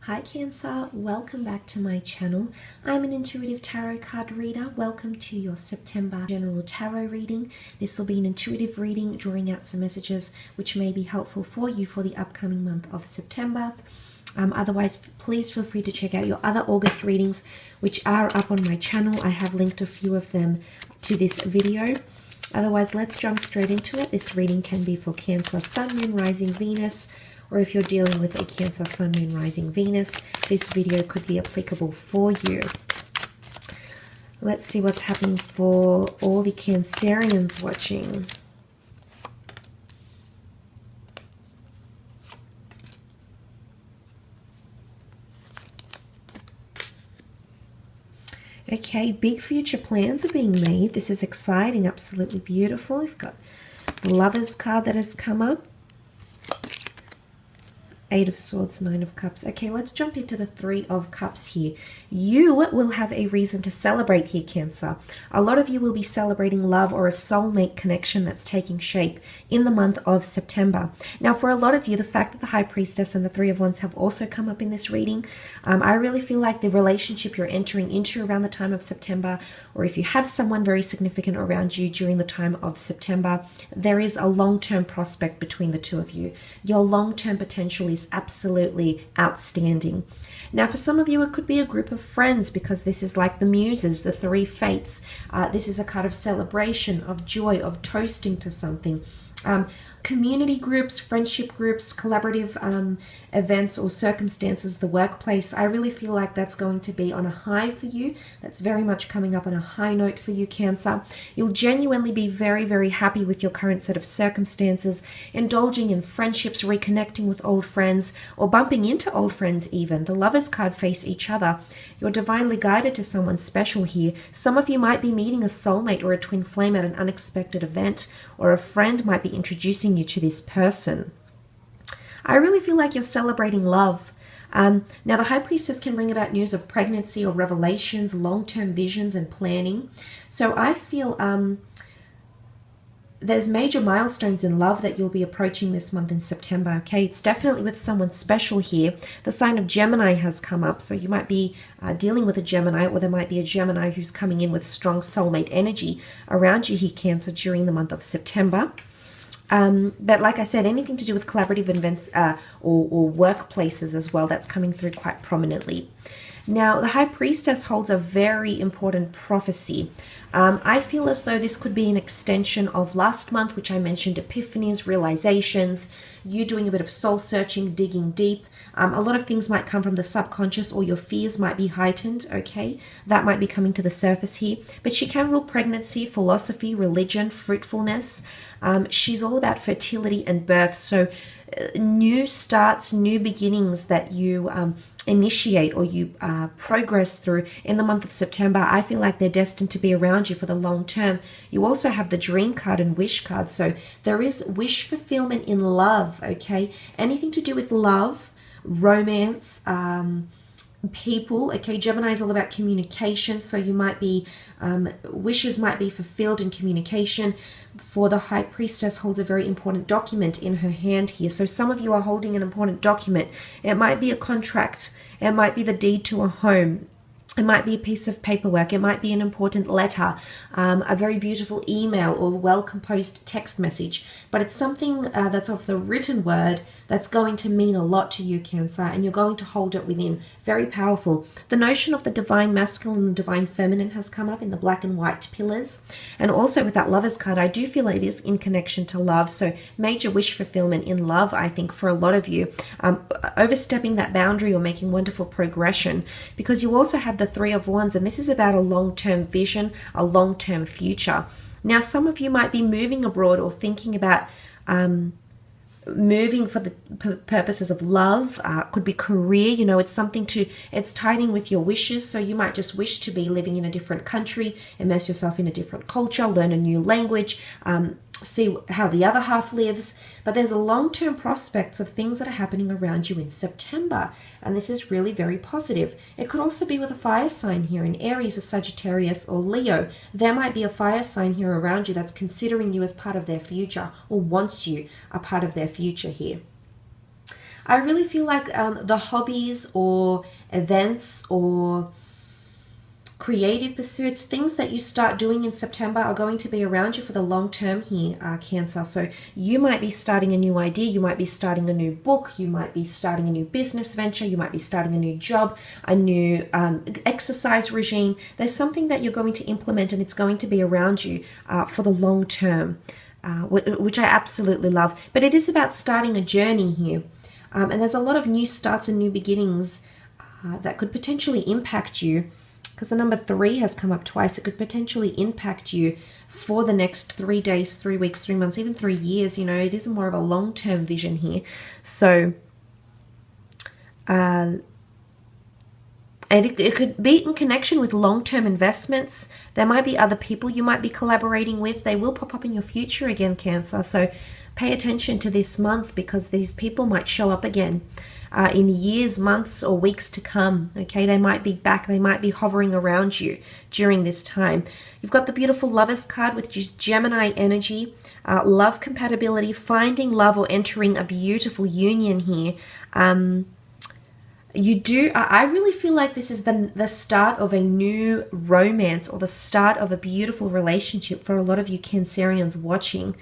Hi Cancer, welcome back to my channel. I'm an intuitive tarot card reader. Welcome to your September general tarot reading. This will be an intuitive reading, drawing out some messages which may be helpful for you for the upcoming month of September. Otherwise, please feel free to check out your other August readings, which are up on my channel. I have linked a few of them to this video. Otherwise, let's jump straight into it. This reading can be for Cancer, Sun, Moon, Rising, Venus, or if you're dealing with a Cancer, Sun, Moon, Rising, Venus, this video could be applicable for you. Let's see what's happening for all the Cancerians watching. Okay, big future plans are being made. This is exciting, absolutely beautiful. We've got the Lovers card that has come up. Eight of Swords, Nine of Cups. Okay, let's jump into the Three of Cups here. You will have a reason to celebrate here, Cancer. A lot of you will be celebrating love or a soulmate connection that's taking shape in the month of September. Now, for a lot of you, the fact that the High Priestess and the Three of Wands have also come up in this reading, I really feel like the relationship you're entering into around the time of September, or if you have someone very significant around you during the time of September, there is a long-term prospect between the two of you. Your long-term potential is absolutely outstanding. Now, for some of you, it could be a group of friends because this is like the muses, the three fates. This is a kind of celebration of joy, of toasting to something. Community groups, friendship groups, collaborative events or circumstances, the workplace. I really feel like that's going to be on a high for you. That's very much coming up on a high note for you, Cancer. You'll genuinely be very, very happy with your current set of circumstances, indulging in friendships, reconnecting with old friends, or bumping into old friends even. The Lovers card face each other. You're divinely guided to someone special here. Some of you might be meeting a soulmate or a twin flame at an unexpected event, or a friend might be introducing you to this person. I really feel like you're celebrating love. Now, the High Priestess can bring about news of pregnancy or revelations, long-term visions and planning. So I feel there's major milestones in love that you'll be approaching this month in September, okay? It's definitely with someone special here. The sign of Gemini has come up, so you might be dealing with a Gemini, or there might be a Gemini who's coming in with strong soulmate energy around you here, Cancer, during the month of September. But like I said, anything to do with collaborative events or workplaces as well, that's coming through quite prominently. Now, the High Priestess holds a very important prophecy. I feel as though this could be an extension of last month, which I mentioned, epiphanies, realizations, you doing a bit of soul searching, digging deep. A lot of things might come from the subconscious, or your fears might be heightened, okay? That might be coming to the surface here. But she can rule pregnancy, philosophy, religion, fruitfulness. She's all about fertility and birth. So new starts, new beginnings that you initiate or you progress through in the month of September, I feel like they're destined to be around you for the long term. You also have the Dream card and Wish card. So there is wish fulfillment in love, okay? Anything to do with love, romance, people, okay? Gemini is all about communication, so you might be wishes might be fulfilled in communication. For the High Priestess holds a very important document in her hand here, so some of you are holding an important document. It might be a contract, it might be the deed to a home, it might be a piece of paperwork, it might be an important letter, a very beautiful email or well-composed text message, but it's something that's of the written word that's going to mean a lot to you, Cancer, and you're going to hold it within. Very powerful. The notion of the divine masculine and divine feminine has come up in the black and white pillars, and also with that Lovers card, I do feel it is in connection to love, so major wish fulfillment in love, I think, for a lot of you, overstepping that boundary or making wonderful progression, because you also have the Three of Wands, and this is about a long-term vision, a long-term future. Now, some of you might be moving abroad or thinking about moving for the purposes of love, could be career, you know, it's something to, it's tied in with your wishes. So you might just wish to be living in a different country, immerse yourself in a different culture, learn a new language, see how the other half lives. But there's a long-term prospects of things that are happening around you in September, and this is really very positive. It could also be with a fire sign here in Aries, a Sagittarius, or Leo. There might be a fire sign here around you that's considering you as part of their future or wants you a part of their future here. I really feel like the hobbies or events or creative pursuits, things that you start doing in September are going to be around you for the long term here, Cancer. So you might be starting a new idea, you might be starting a new book, you might be starting a new business venture, you might be starting a new job, a new exercise regime. There's something that you're going to implement and it's going to be around you for the long term, which I absolutely love. But it is about starting a journey here. And there's a lot of new starts and new beginnings that could potentially impact you. Because the number 3 has come up twice, it could potentially impact you for the next 3 days, 3 weeks, 3 months, even 3 years. You know, it is more of a long-term vision here. So, it could be in connection with long-term investments. There might be other people you might be collaborating with. They will pop up in your future again, Cancer. So pay attention to this month because these people might show up again. In years, months, or weeks to come. Okay, they might be back. They might be hovering around you during this time. You've got the beautiful Lovers card, which is Gemini energy, love compatibility, finding love or entering a beautiful union here. I really feel like this is the start of a new romance or the start of a beautiful relationship for a lot of you Cancerians watching.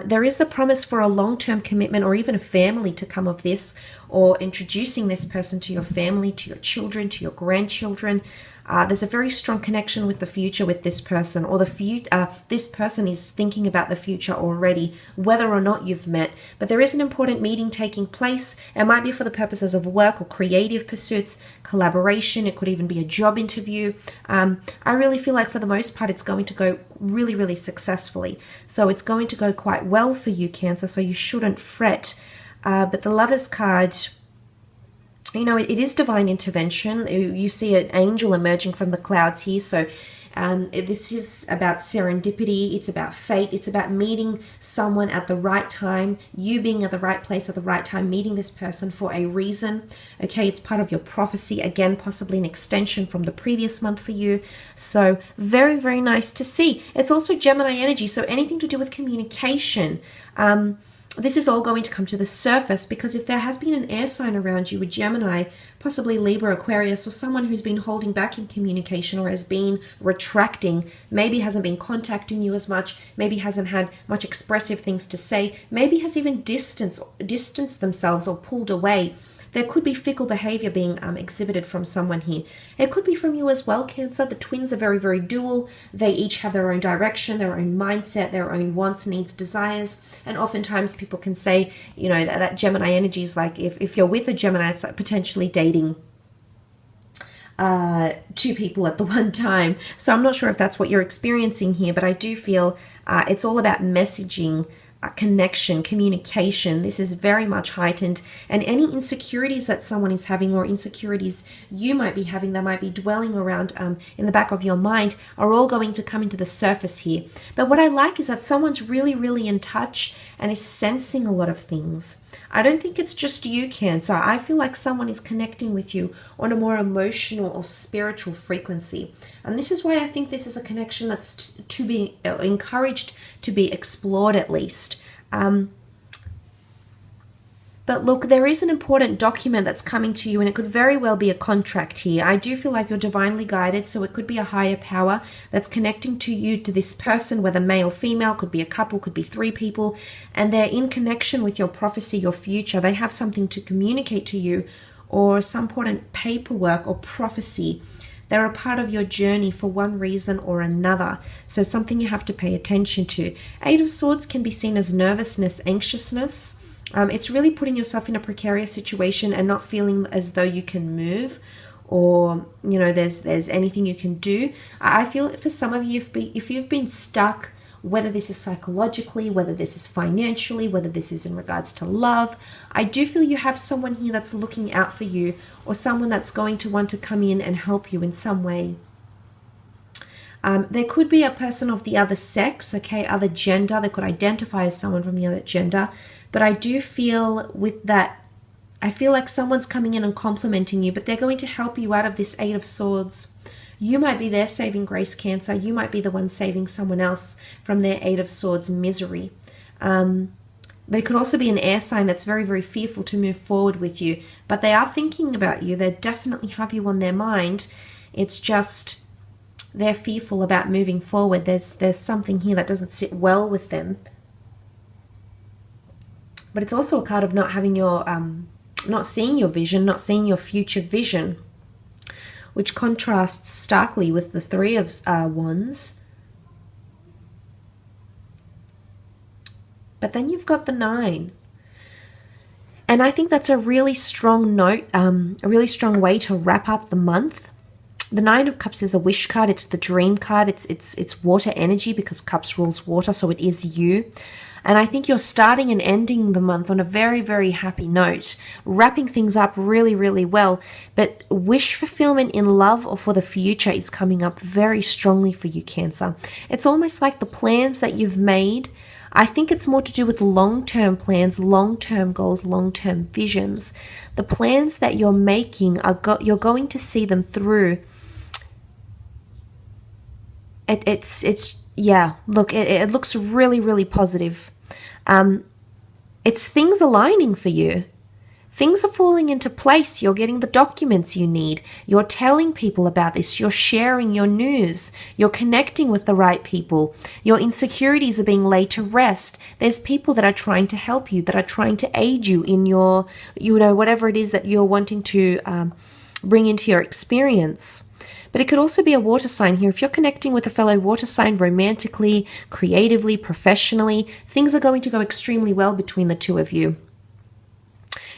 There is the promise for a long-term commitment or even a family to come of this, or introducing this person to your family, to your children, to your grandchildren. There's a very strong connection with the future with this person, or this person is thinking about the future already, whether or not you've met. But there is an important meeting taking place. It might be for the purposes of work or creative pursuits, collaboration. It could even be a job interview. I really feel like for the most part, it's going to go really, really successfully. So it's going to go quite well for you, Cancer, so you shouldn't fret. But the Lovers card, you know, it is divine intervention. You see an angel emerging from the clouds here. So this is about serendipity. It's about fate. It's about meeting someone at the right time, you being at the right place at the right time, meeting this person for a reason. Okay, it's part of your prophecy. Again, possibly an extension from the previous month for you. So very, very nice to see. It's also Gemini energy. So anything to do with communication, this is all going to come to the surface, because if there has been an air sign around you with Gemini, possibly Libra, Aquarius, or someone who's been holding back in communication or has been retracting, maybe hasn't been contacting you as much, maybe hasn't had much expressive things to say, maybe has even distanced themselves or pulled away. There could be fickle behavior being exhibited from someone here. It could be from you as well, Cancer. The twins are very, very dual. They each have their own direction, their own mindset, their own wants, needs, desires. And oftentimes people can say, you know, that Gemini energy is like, if you're with a Gemini, it's like potentially dating 2 people at the one time. So I'm not sure if that's what you're experiencing here, but I do feel it's all about messaging, connection, communication. This is very much heightened, and any insecurities that someone is having or insecurities you might be having that might be dwelling around in the back of your mind are all going to come into the surface here. But what I like is that someone's really, really in touch and is sensing a lot of things. I don't think it's just you, Cancer. I feel like someone is connecting with you on a more emotional or spiritual frequency. And this is why I think this is a connection that's to be encouraged to be explored at least. But look, there is an important document that's coming to you, and it could very well be a contract here. I do feel like you're divinely guided, so it could be a higher power that's connecting to you, to this person, whether male, female, could be a couple, could be 3 people, and they're in connection with your prophecy, your future. They have something to communicate to you, or some important paperwork or prophecy. They're a part of your journey for one reason or another. So something you have to pay attention to. 8 of Swords can be seen as nervousness, anxiousness. It's really putting yourself in a precarious situation and not feeling as though you can move, or, you know, there's anything you can do. I feel for some of you, if you've been stuck, whether this is psychologically, whether this is financially, whether this is in regards to love, I do feel you have someone here that's looking out for you, or someone that's going to want to come in and help you in some way. There could be a person of the other sex, okay, other gender. They could identify as someone from the other gender. But I do feel with that, I feel like someone's coming in and complimenting you, but they're going to help you out of this 8 of Swords. You might be their saving grace, Cancer. You might be the one saving someone else from their 8 of Swords misery. But it could also be an air sign that's very, very fearful to move forward with you. But they are thinking about you. They definitely have you on their mind. It's just they're fearful about moving forward. There's something here that doesn't sit well with them. But it's also a card of not having your, not seeing your vision, not seeing your future vision, which contrasts starkly with the Three of Wands. But then you've got the 9. And I think that's a really strong note, a really strong way to wrap up the month. The 9 of Cups is a wish card. It's the dream card. It's water energy because Cups rules water, so it is you. And I think you're starting and ending the month on a very, very happy note, wrapping things up really, really well. But wish fulfillment in love or for the future is coming up very strongly for you, Cancer. It's almost like the plans that you've made, I think it's more to do with long-term plans, long-term goals, long-term visions. The plans that you're making, you're going to see them through. Yeah, look, it looks really, really positive. It's things aligning for you. Things are falling into place. You're getting the documents you need. You're telling people about this. You're sharing your news. You're connecting with the right people. Your insecurities are being laid to rest. There's people that are trying to help you, that are trying to aid you in your, whatever it is that you're wanting to bring into your experience. But it could also be a water sign here. If you're connecting with a fellow water sign romantically, creatively, professionally, things are going to go extremely well between the two of you.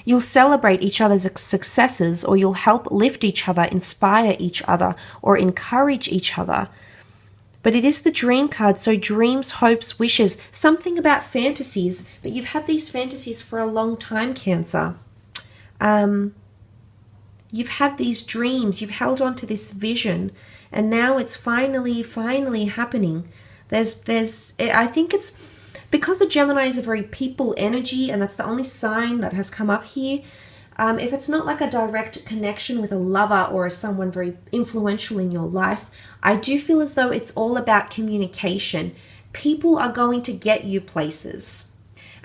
You'll celebrate each other's successes, or you'll help lift each other, inspire each other, or encourage each other. But it is the dream card, so dreams, hopes, wishes, something about fantasies. But you've had these fantasies for a long time, Cancer. You've had these dreams, you've held on to this vision, and now it's finally happening. I think it's because the Gemini is a very people energy, and that's the only sign that has come up here. If it's not like a direct connection with a lover or someone very influential in your life, I do feel as though it's all about communication. People are going to get you places.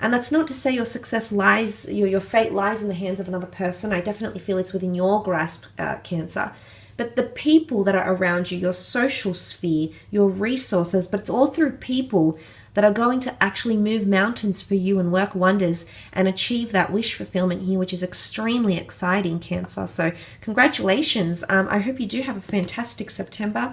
And that's not to say your success lies, your fate lies in the hands of another person. I definitely feel it's within your grasp, Cancer. But the people that are around you, your social sphere, your resources, but it's all through people that are going to actually move mountains for you and work wonders and achieve that wish fulfillment here, which is extremely exciting, Cancer. So congratulations. I hope you do have a fantastic September.